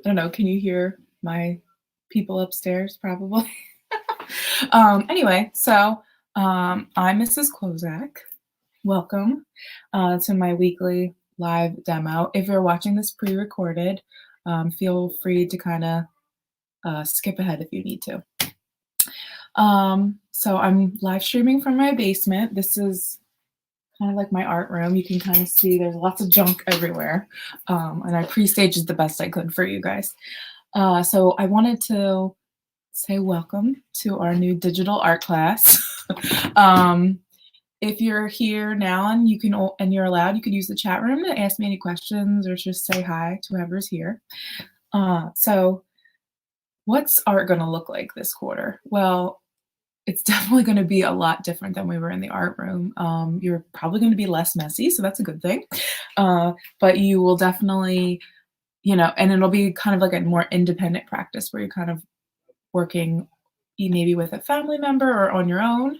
don't know, can you hear my people upstairs? Probably. Anyway, I'm Mrs. Klozak. Welcome to my weekly live demo. If you're watching this pre-recorded, feel free to kind of skip ahead if you need to. So I'm live streaming from my basement. This is kind of like my art room. You can kind of see there's lots of junk everywhere. And I pre-staged the best I could for you guys. So I wanted to say welcome to our new digital art class. If you're here now and you're allowed, you could use the chat room to ask me any questions or just say hi to whoever's here. So what's art going to look like this quarter? Well, it's definitely going to be a lot different than we were in the art room. You're probably going to be less messy, so that's a good thing. But you will definitely, and it'll be kind of like a more independent practice where you're kind of working maybe with a family member or on your own.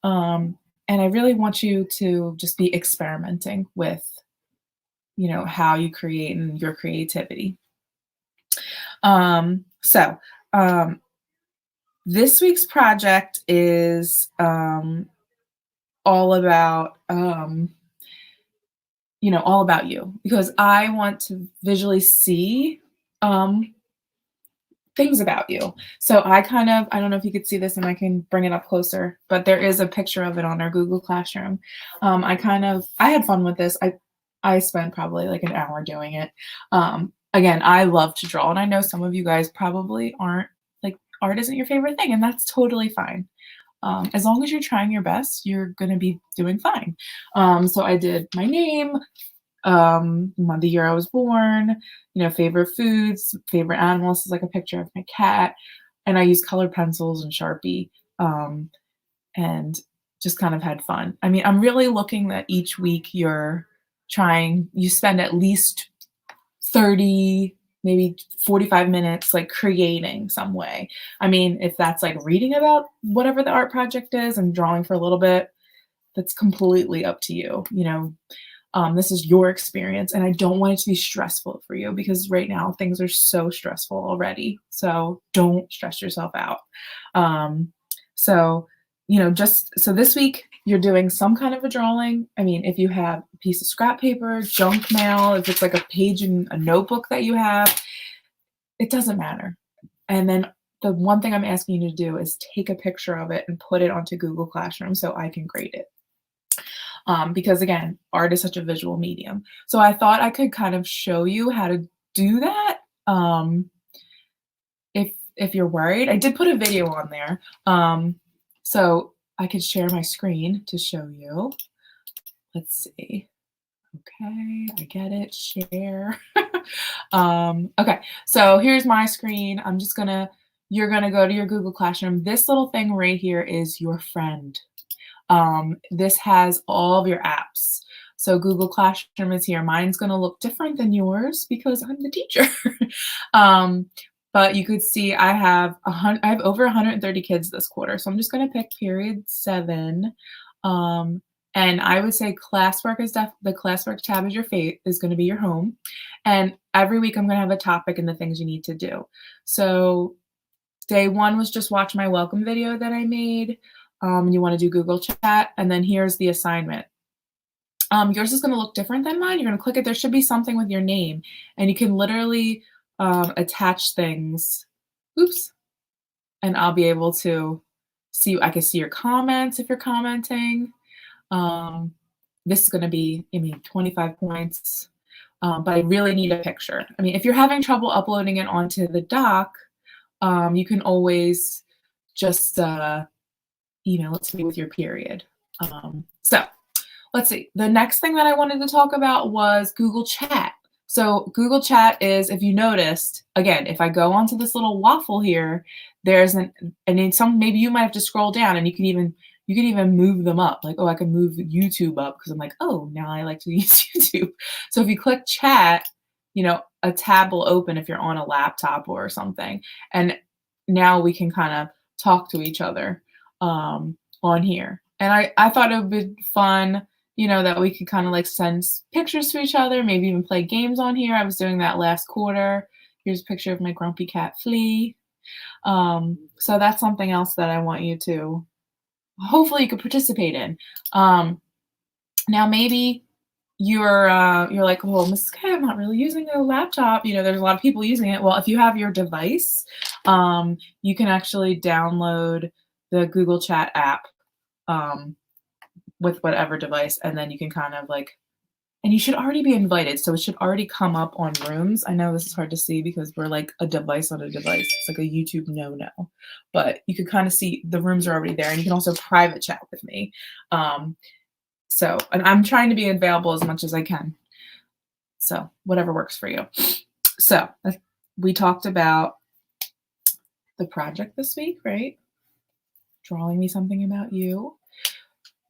And I really want you to just be experimenting with, how you create and your creativity. This week's project is all about all about you, because I want to visually see things about you. So I don't know if you could see this and I can bring it up closer, but there is a picture of it on our Google Classroom. I had fun with this. I spent probably like an hour doing it. Again, I love to draw, and I know some of you guys probably aren't, like, art isn't your favorite thing, and that's totally fine. As long as you're trying your best, you're going to be doing fine. So I did my name, the year I was born, favorite foods, favorite animals is like a picture of my cat, and I used colored pencils and Sharpie, and just kind of had fun. I mean, I'm really looking that each week you spend at least 30, maybe 45 minutes like creating some way. I mean, if that's like reading about whatever the art project is and drawing for a little bit, that's completely up to you. This is your experience, and I don't want it to be stressful for you, because right now things are so stressful already. So don't stress yourself out. So this week you're doing some kind of a drawing. I mean, if you have a piece of scrap paper, junk mail, if it's like a page in a notebook that you have, it doesn't matter. And then the one thing I'm asking you to do is take a picture of it and put it onto Google Classroom so I can grade it. Because again, art is such a visual medium. So I thought I could kind of show you how to do that. If you're worried, I did put a video on there. So I could share my screen to show you. Let's see. Okay, I get it. Share. Okay, so here's my screen. You're gonna go to your Google Classroom. This little thing right here is your friend. This has all of your apps. So Google Classroom is here. Mine's going to look different than yours because I'm the teacher. But you could see I have over 130 kids this quarter. So I'm just going to pick period 7. And I would say classwork the classwork tab is going to be your home. And every week I'm going to have a topic and the things you need to do. So day 1 was just watch my welcome video that I made. You want to do Google Chat, and then here's the assignment. Yours is going to look different than mine. You're going to click it. There should be something with your name, and you can literally attach things. Oops. And I'll be able to see. I can see your comments if you're commenting. This is going to be, 25 points. But I really need a picture. I mean, if you're having trouble uploading it onto the doc, you can always just email it to me with your period. So let's see. The next thing that I wanted to talk about was Google Chat. So Google Chat is, if you noticed, again, if I go onto this little waffle here, maybe you might have to scroll down, and you can even move them up. Like, I can move YouTube up because I'm like, now I like to use YouTube. So if you click chat, a tab will open if you're on a laptop or something. And now we can kind of talk to each other on here. And I thought it would be fun, that we could kind of like send pictures to each other, maybe even play games on here. I was doing that last quarter. Here's a picture of my grumpy cat Flea. So that's something else that I want you to hopefully you could participate in. Now maybe you're like, well, Mrs. K, I'm not really using a laptop. There's a lot of people using it. Well, if you have your device, you can actually download the Google Chat app with whatever device, and then you can kind of like, and you should already be invited, so it should already come up on rooms. I know this is hard to see because we're like a device on a device. It's like a YouTube no-no, but you can kind of see the rooms are already there, and you can also private chat with me. And I'm trying to be available as much as I can. So whatever works for you. So we talked about the project this week, right? Drawing me something about you.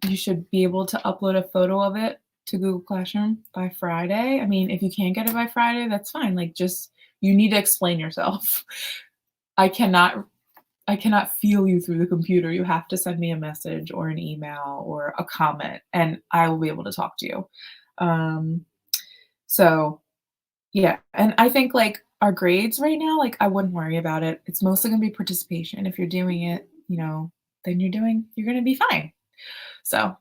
You should be able to upload a photo of it to Google Classroom by Friday. I mean, if you can't get it by Friday, that's fine. Like, just, you need to explain yourself. I cannot feel you through the computer. You have to send me a message or an email or a comment, and I will be able to talk to you. So yeah, and I think like our grades right now, like I wouldn't worry about it. It's mostly gonna be participation. If you're doing it, then you're gonna be fine. So,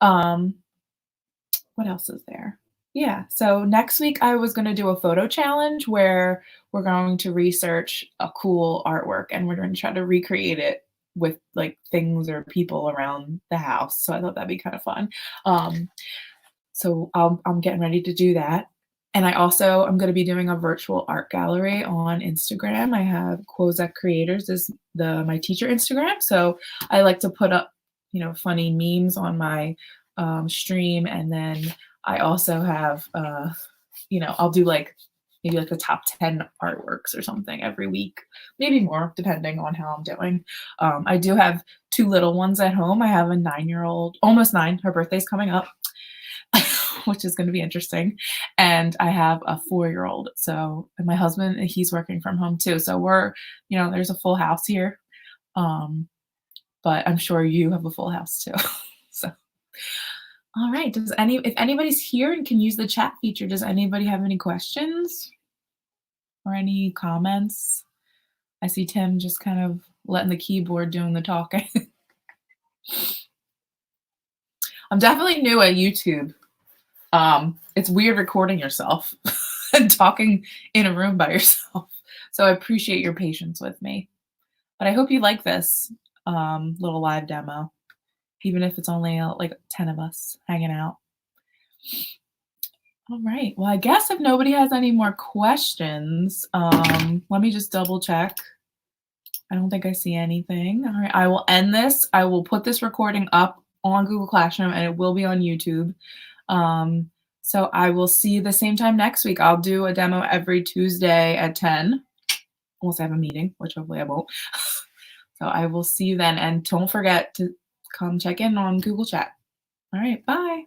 what else is there? Yeah, so next week I was gonna do a photo challenge where we're going to research a cool artwork and we're gonna try to recreate it with like things or people around the house. So I thought that'd be kind of fun. So I'm getting ready to do that. And I'm going to be doing a virtual art gallery on Instagram. I have Quozek Creators is my teacher Instagram. So I like to put up, funny memes on my stream. And then I also have, I'll do like maybe like the top 10 artworks or something every week, maybe more depending on how I'm doing. I do have 2 little ones at home. I have a 9-year-old, almost 9. Her birthday's coming up. Which is going to be interesting. And I have a 4-year-old. And my husband, he's working from home too. So we're, there's a full house here. But I'm sure you have a full house too. So, all right. If anybody's here and can use the chat feature, does anybody have any questions or any comments? I see Tim just kind of letting the keyboard doing the talking. I'm definitely new at YouTube. It's weird recording yourself and talking in a room by yourself. So I appreciate your patience with me. But I hope you like this little live demo, even if it's only like 10 of us hanging out. All right. Well, I guess if nobody has any more questions, let me just double check. I don't think I see anything. All right. I will end this. I will put this recording up on Google Classroom and it will be on YouTube. So I will see you the same time next week. I'll do a demo every Tuesday at 10, unless I have a meeting, which hopefully I won't. So I will see you then. And don't forget to come check in on Google Chat. All right, bye.